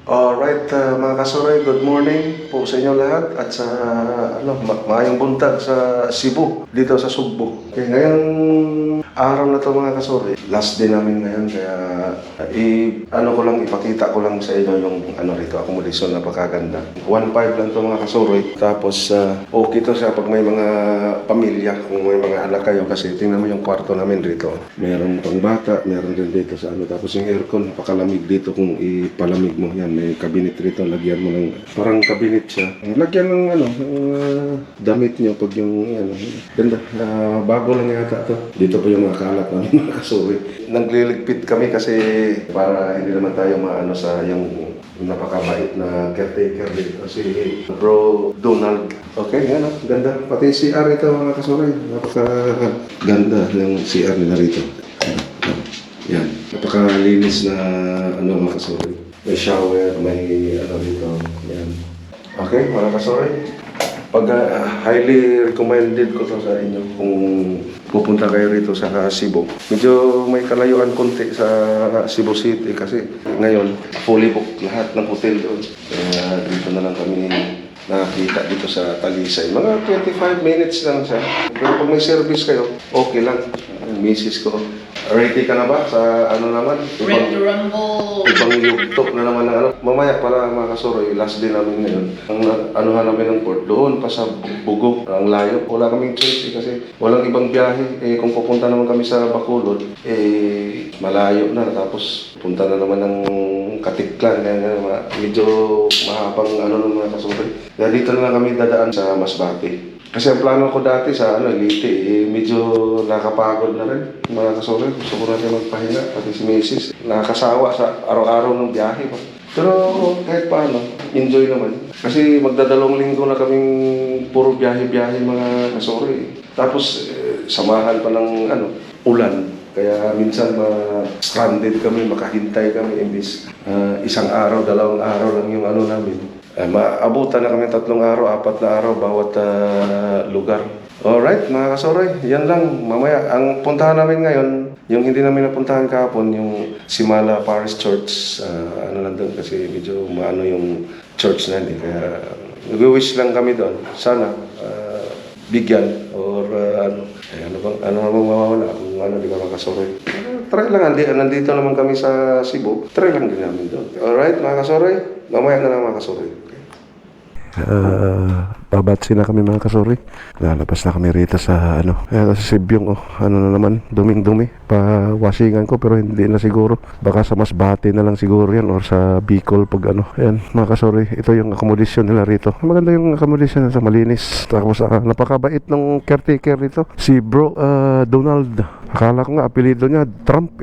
Alright, mga kasuray, good morning po sa inyo lahat at sa maayong buntag sa Cebu, dito sa Sugbo. Okay, ngayong araw na to mga kasuray, last day namin ngayon, kaya ipakita ko lang sa inyo yung rito, accommodation, napakaganda. 1.5 lang to mga kasuray, tapos okay to siya pag may mga pamilya, kung may mga anak kayo, kasi tingnan mo yung kwarto namin dito. Meron pang bata, meron din dito sa tapos yung aircon, napakalamig dito kung ipalamig mo yan. May cabinet rito, lagyan mo ng parang cabinet siya. Lagyan ng damit nyo pag yung ganda. Bago lang yata to. Dito pa yung mga kalat namin mga kasuwi. Nagliligpit kami kasi para hindi naman tayo sa yung napakabait na caretaker dito. Si Bro Donald. Okay, yan ganda. Pati CR ito mga kasuwi. Napakaganda yung CR nila rito. Yan. Napakalinis na mga kasuwi. May shower, may dito. Yan. Okay, mga kasuray. Pag highly recommended ko to sa inyo kung pupunta kayo rito sa Cebu. Medyo may kalayuan konti sa Cebu City kasi ngayon fully booked lahat ng hotel doon. Kaya dito na lang kami nakakita dito sa Talisay. Mga 25 minutes lang siya. Pero pag may service kayo, okay lang. Misis ko. Ready ka na ba sa naman? Ready to rumble. Ibang yugtok na naman ng Mamaya para mga kasuroy, last day namin ngayon. Ang namin ng port, doon pa sa Bugog, ang layo. Wala kaming choice kasi walang ibang biyahe. Kung pupunta naman kami sa Bacolod, malayo na. Tapos punta na naman ng Katiklan. Medyo mahabang ng mga kasuroy. Kaya dito na lang kami dadaan sa Masbate. Kasi ang plano ko dati sa Leyte, medyo nakapagod na rin. Mga kasuroy, gusto ko natin magpahinga. Pati si Mrs. Nakakasawa sa araw-araw ng biyahe. Pero kahit paano, enjoy naman. Kasi magdadalawang linggo na kaming puro biyahe-biyahe mga kasuroy. Tapos samahan pa ng ulan. Kaya minsan stranded kami, makahintay kami. Imbis isang araw, dalawang araw lang yung namin. Maabutan na kami 3 araw, 4 na araw bawat lugar. Alright, mga kasuroy, yan lang. Mamaya, ang puntahan namin ngayon, yung hindi namin napuntahan kahapon, yung Simala Parish Church. Lang doon kasi medyo yung church na hindi. Kaya nag-wish lang kami doon. Sana bigyan or ano bang mawawala kung di ka makasuroy. Try lang, nandito naman kami sa Cebu. Try lang din namin doon. Alright, mga kasuroy, mamaya na lang mga kasuroy. Babatsi na kami mga kasuroy. Lalabas na kami rito sa sa Sibyong na naman, duming-dumi. Pa-washingan ko pero hindi na siguro. Baka sa Masbate na lang siguro yan or sa Bicol pag Ayan mga kasuroy, ito yung accommodation nila rito. Maganda yung accommodation nila, malinis. Tapos napakabait ng caretaker rito. Si Bro Donald. Akala ko nga apelido niya Trump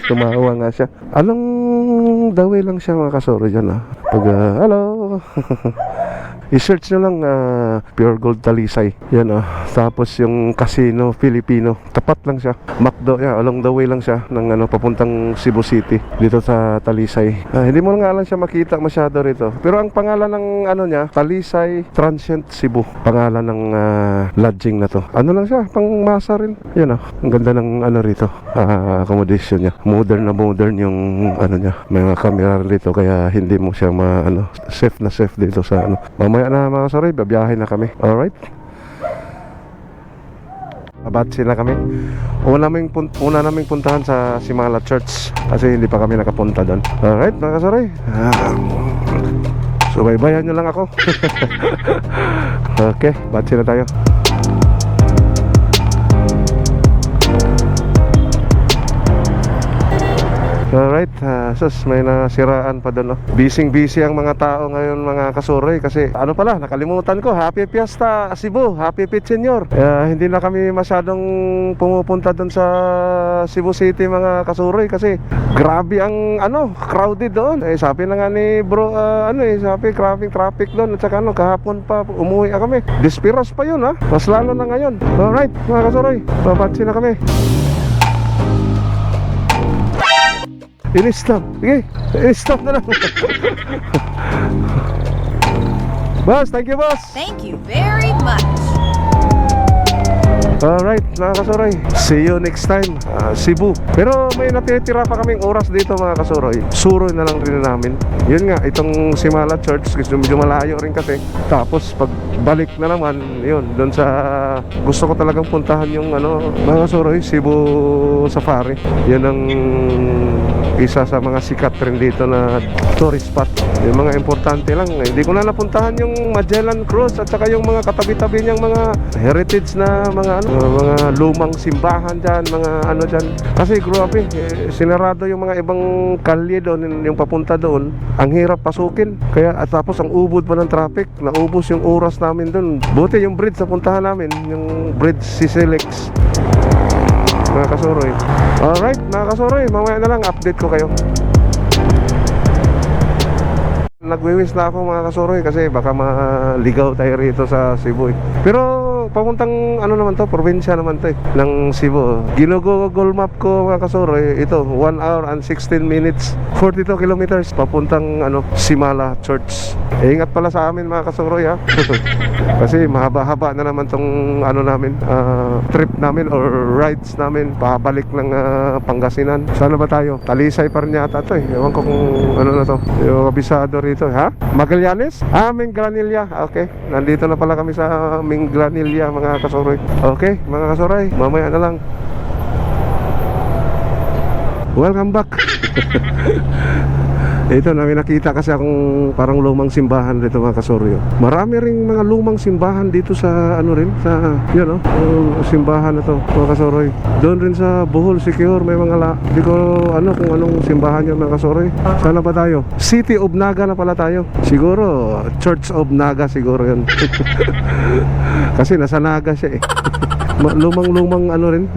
Tumawa nga siya. Anong daway lang siya mga kasuroy dyan Pag hello i-search nyo lang Pure Gold Talisay. Yan Tapos yung Casino Filipino. Tapat lang siya. McDo, along the way lang siya ng papuntang Cebu City dito sa Talisay. Hindi mo nga lang siya makita masyado rito. Pero ang pangalan ng niya, Talisay Transient Cebu. Pangalan ng lodging na to. Lang siya, pangmasa rin. Yan ang ganda ng rito. Accommodation niya. Modern na modern yung niya. May mga camera rito kaya hindi mo siya safe na safe dito sa Mamaya na mga kasuroy, babiyahe na kami. Alright? Abatsi na kami. Una naming puntahan sa Simala Church kasi hindi pa kami nakapunta doon. Alright mga kasuroy. Subaybayan nyo lang ako. Okay, batsi na tayo. Alright, may nasiraan pa doon Busy ang mga tao ngayon mga kasuroy kasi pala, nakalimutan ko, Happy Fiesta Cebu, Happy Pit Senior. Hindi na kami masyadong pumupunta doon sa Cebu City mga kasuroy kasi grabe ang crowded doon. Sabi na nga ni bro, sabi grabing traffic doon at saka kahapon pa umuwi kami. Despiras pa yun mas lalo na ngayon. Alright mga kasuroy, babatsi na kami. Ini-stop. Sige, stop na lang. Boss, thank you boss. Thank you very much. Alright mga kasuroy, see you next time, Cebu. Pero may natitira pa kaming oras dito mga kasuroy. Suroy na lang rin namin. Yun nga, itong Simala Church kasi medyo malayo rin kasi. Tapos pag balik na naman, yun, doon sa gusto ko talagang puntahan yung mga kasuroy, Cebu Safari. Yan ang isa sa mga sikat rin dito na tourist spot. Yung mga importante lang, hindi ko na napuntahan yung Magellan Cross at saka yung mga katabi-tabi niyang mga heritage na mga lumang simbahan dyan, mga dyan. Kasi grabe, sinarado yung mga ibang kalye doon, yung papunta doon. Ang hirap pasukin. Kaya at tapos ang ubod pa ng traffic, naubos yung oras namin doon. Buti yung bridge sa puntahan namin, yung bridge Sisilex. Mga kasuroy. Alright, mga kasuroy, mamaya na lang update ko kayo. Nagwiwis na ako mga kasuroy kasi baka maligaw tayo rito sa Cebu Pero papuntang naman to, probinsya naman to ng Cebu. Gino-Google map ko mga kasuroy, ito 1 hour and 16 minutes, 42 kilometers papuntang Simala Church. Ingat pala sa amin mga kasuroy ha. Kasi mahaba-haba na naman tong namin, trip namin or rides namin pabalik ng Pangasinan. Sana ba tayo? Talisay pa rin yata to Ewan ko kung na to, yung kabisado rito ha? Magallanes? Minglanilla. Okay, nandito na pala kami sa Minglanilla mga kasuroy. Okay mga kasuroy, mamaya na lang. Welcome back. Ito, namin nakita kasi akong parang lumang simbahan dito mga kasoryo. Marami ring mga lumang simbahan dito sa sa simbahan na to mga kasoroy. Doon rin sa Bohol, Siquijor, may mga di ko kung anong simbahan yun mga kasoroy. Sana ba tayo? City of Naga na pala tayo. Siguro Church of Naga siguro yun. Kasi nasa Naga siya lumang-lumang rin.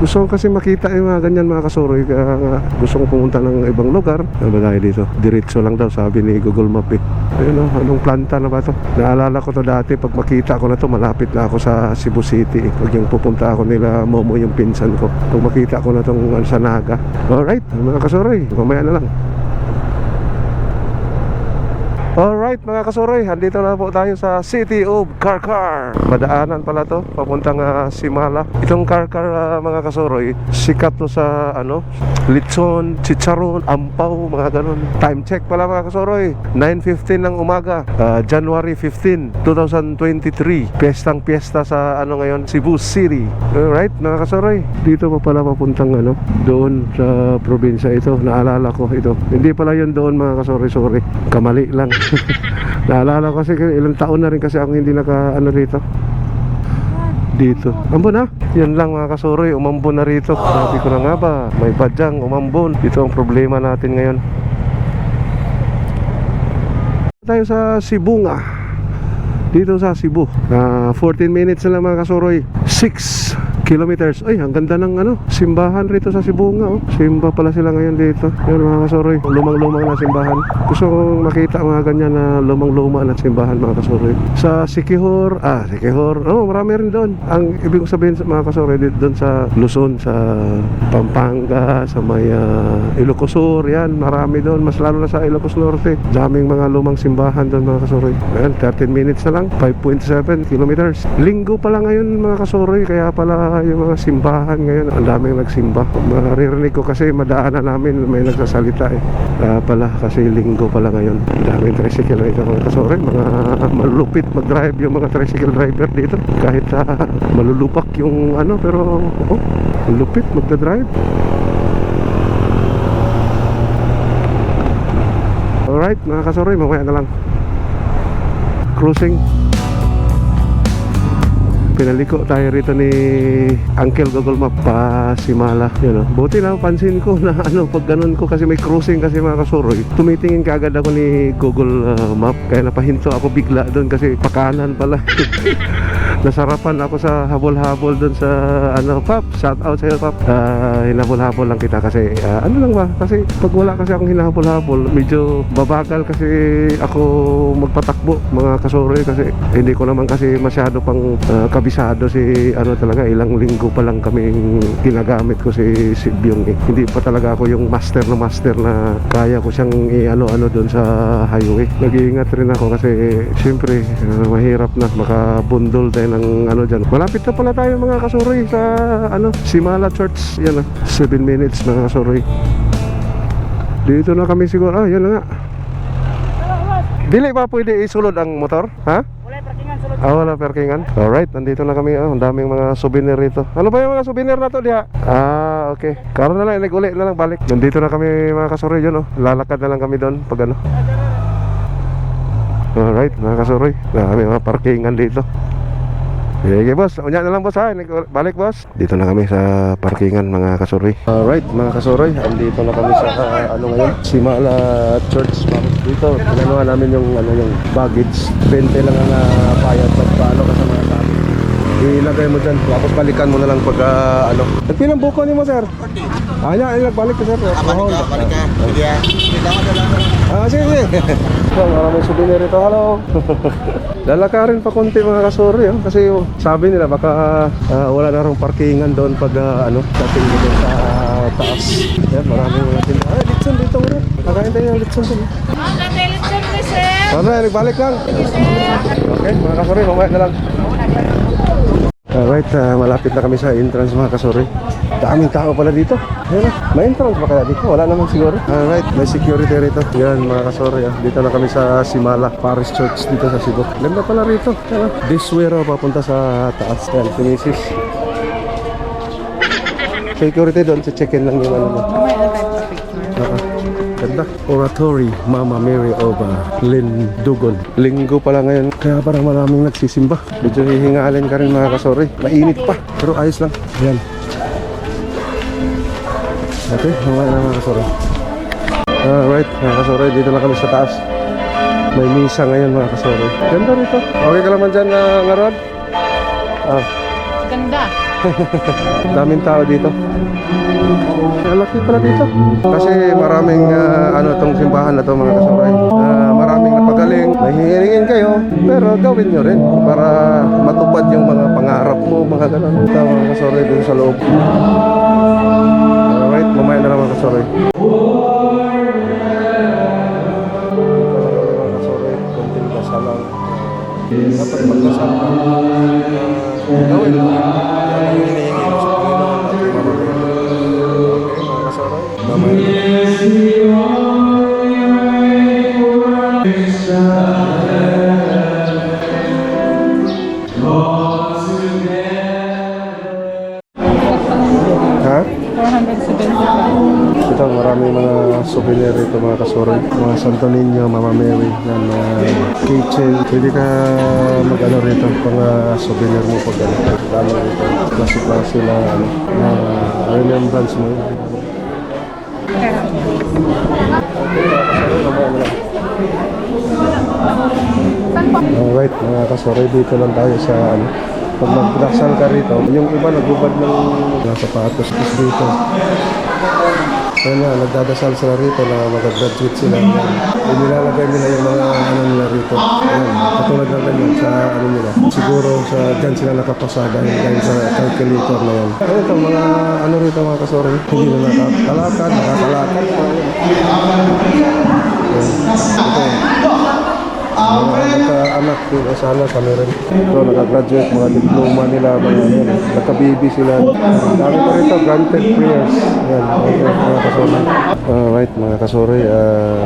Gusto ko kasi makita yung mga ganyan mga kasoroy. Kaya gusto ko pumunta ng ibang lugar. Ano ba tayo dito? Diretso lang daw sabi ni Google Map Ayun anong planta na ba to? Naalala ko to dati, pag makita ko na to, malapit na ako sa Cebu City Pag yung pupunta ako nila Momo yung pinsan ko, pag makita ko na tong sa Naga. Alright mga kasoroy, mamaya na lang. Alright mga kasoroy, andito na po tayo sa City of Carcar. Madaanan pala to, papuntang Simala. Itong Carcar mga kasoroy, sikat to sa lechon, chicharon, ampaw, mga ganun. Time check pala mga kasoroy, 9:15 ng umaga, January 15, 2023. Piyestang-piyesta sa ngayon, Cebu City. Alright mga kasoroy, dito pa pala papuntang doon sa probinsya ito. Naalala ko ito. Hindi pala yun doon mga kasoroy, sorry. Kamali lang. Naalala ko kasi ilang taon na rin kasi ako hindi rito. Dito. Ambon na. Yan lang mga kasoroy, umambon na rito. Sabi ko na nga ba, may badyang umambon. Ito ang problema natin ngayon. Tayo sa Cebu nga. Dito sa Cebu. 14 minutes na lang mga kasoroy. 6 kilometers. Ay, ang ganda ng simbahan rito sa Cebu nga Simba pala sila ngayon dito. Yan mga kasoroy, lumang-lumang na simbahan. Gusto kong makita mga ganyan na lumang-luma na simbahan mga kasoroy. Sa Siquijor, marami rin doon. Ang ibig ko sabihin mga kasoroy, doon sa Luzon, sa Pampanga, sa may Ilocos Sur, yan, marami doon. Mas lalo na sa Ilocos Norte. Daming mga lumang simbahan doon mga kasoroy. Ayan, 13 minutes na lang, 5.7 kilometers. Linggo pala ngayon mga kasoroy, kaya pala yung mga simbahan ngayon, ang daming nagsimba. Maririnig ko kasi madaanan namin may nagsasalita pala kasi linggo pala ngayon. Daming tricycle rito mga kasoroy. Mga malulupit mag-drive yung mga tricycle driver dito. Kahit malulupak yung pero lupit magdadrive. Alright mga kasoroy, mamaya na lang. Cruising. Pinaliko tayo rito ni Uncle Google Map pa Simala. Buti na pansin ko na pag ganun ko kasi may cruising kasi mga kasoroy. Tumitingin kaagad ako ni Google Map kaya napahinto ako bigla doon kasi pakanan pala. Nasarapan ako sa habol-habol doon sa Pap, shout out sa'yo Pap. Hinabol-habol lang kita kasi lang ba, kasi pag wala kasi akong hinahabol-habol medyo babagal kasi ako magpatakbo mga kasoroy kasi hindi ko naman kasi masyado pang kabisado si ano talaga, ilang linggo pa lang kaming ginagamit ko si Byung eh. Hindi pa talaga ako yung master na kaya ko siyang i-ano doon sa highway. Nag-iingat rin ako kasi syempre mahirap na makabundol tayo ng ano dyan. Malapit na pala tayo mga kasuroy sa ano, Simala Church. Yan 7 minutes mga kasuroy. Dito na kami siguro. Yan na nga. Dili pa pwede isulod ang motor? Ha? Wala parkingan sulod. Wala parkingan. Alright, nandito na kami. Ang daming mga souvenir rito. Ano ba yung mga souvenir na to diha? Okay. Karon na lang, uli na lang balik. Nandito na kami mga kasuroy yun. Lalakad na lang kami doon pag ano. Alright, mga kasuroy. May mga parkingan dito. Sige boss, unya na lang boss ha. Balik boss. Dito na kami sa parkingan mga kasuroy. Alright mga kasuroy, andito na kami sa ano ngayon, Simala Church. Dito, pinanuhan namin yung ano, yung baggage. 20 lang ang bayad pag paano ka sa mga tao. Ilagay mo dyan, tapos balikan mo na lang pag ano. Nagpilang buko niyo mo sir? Nagbalik ka sir. Balik ka. Hindi ah. Sige. So, maraming souvenir ito. Hello. Lalakarin pa konti mga kasuri kasi sabi nila baka wala na rin parkingan doon pag dating mo doon sa taas. Yan, maraming mga tinda. Litson dito ulit. Nakain tayo yung litson doon. Litson ni sir. Nagbalik lang. Okay, mga kasuri, mamaya na lang. Alright, malapit na kami sa entrance mga kasuri. Daming tao pala dito. Ayan, may entrance ba kaya dito? Wala naman siguro. Alright, may security rito. Yan mga kasuri. Dito na kami sa Simala Parish Church dito sa Cebu. Ganda pala rito. This way raw papunta sa taas. Yan, si Mrs. Security doon, check-in lang yung ano mo. Ganda. Oratory Mama Mary of Lindugon. Linggo pala ngayon, kaya parang maraming nagsisimba. Medyo hihingalin ka rin mga kasori. Mainit pa, pero ayos lang. Ayan. Okay, mamaya na mga kasori. Alright mga kasori, dito na kami sa taas. May misa ngayon mga kasori. Ganda rito. Okay ka naman dyan nga Rod? Ganda. Daming tao dito. Laki pala dito. Kasi maraming tong simbahan na to mga kasabay. Maraming napagaling. Nahihingin kayo, pero gawin nyo rin para matupad yung mga pangarap mo, mga ganun. Ito mga kasabay dun sa loob. Alright, mamaya na lang mga kasabay. Mga kasabay, konting dasal lang. Dapat magdasal ka. Gawin mo. Hinihingi mo sa Panginoon at mamamaya. Okay, mga kasabay. Mamaya. Ha? 475. Ito, maraming mga souvenir rito mga kasuri. Mga Santo Niño, Mama Mary, yan, keychain. Pwede ka mag-ano rito, pang souvenir mo pag ano. Dami rito. Klase-klase na remembrance mo. Alright, mga kasuri, dito lang tayo sa ano. Pag magdasal ka rito, yung iba nagbubad ng sapatos dito. Kaya na, nagdadasal sila rito na mag-graduate sila. Inilalagay nila yung mga ano nila rito. Ayan, katulad ng ganyan sa ano nila. Siguro sa dyan sila nakapasa dahil sa calculator na yan. Ano ito, mga ano rito mga kasori. Hindi na nakakalakad, nakakalakad. Ito. Mga anak din sana kami rin. So nakagraduate, mga diploma nila, mga yan. Nakabibi sila. Dami pa rito, granted prayers. Yan, mga kasori. Alright mga kasori,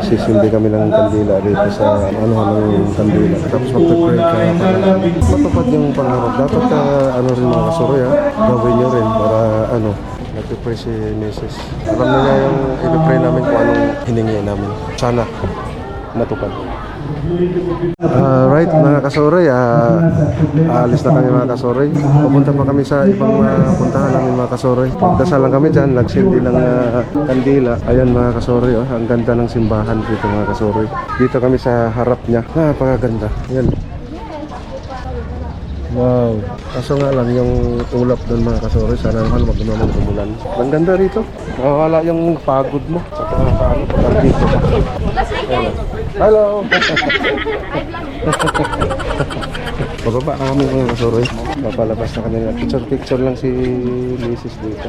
sisindi kami ng kandila dito sa ano ng kandila. Tapos magpapray ka para matupad yung pangarap. Dapat ano rin mga kasori gawin nyo rin para ano, nagpipray si Mrs. Alam niya yung ipipray namin kung anong hiningi namin. Sana matupad. Right mga kasoroy, alis na kami mga kasoroy. Pupunta pa kami sa ibang puntahan namin mga kasoroy. Dasal lang kami dyan, nagsindi ng kandila. Ayan mga kasoroy, ang ganda ng simbahan dito mga kasoroy. Dito kami sa harap niya, napakaganda. Ayan. Wow, kaso nga lang yung ulap doon mga kasoroy. Sana naman wag naman umulan. Ang ganda rito, nakawala yung pagod mo. Saka paano pag dito. Hello. Bababa na kami mga kasoroy. Papalabas na kanila. Picture lang si Mrs. dito.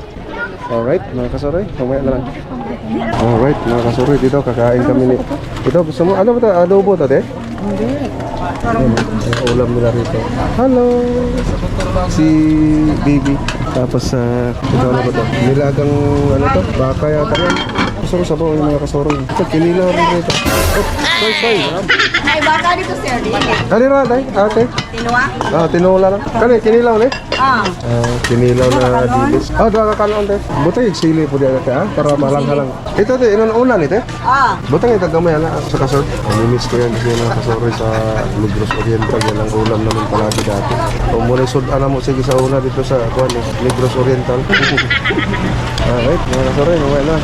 Alright, mga kasoroy. Mamaya na lang. Alright, mga kasoroy. Dito, kakain kami ni... Dito, gusto mo? Ano ba ito? Adobo ito, te? Hindi. Ulam nila rito. Hello! Si Baby. Tapos, ito ano ba ito? Nilagang, ano to? Baka yata yan. Gusto ko sabaw yung mga kasoroy. Ito, kinilaw rin rito. Oh, soy. Ay, baka dito, sir. Kani ra, tay? Ate? Tinuwa? Tinola lang. Kani, kinilaw ni? Ah. Kinilaw na dilis. Dua ka kanon, te. Butay, sili po diya, te, para malang-halang. Ito, te, inuuna ni, te? Ah. Butang itagamay, sa kasor. Namimiss ko yan kasi mga kasoroy sa Negros Oriental. Yan ang ulam namin palagi dati. Kung muna sudan mo, sige sa una dito sa Negros Oriental. Alright, mga kasoroy, mamaya na.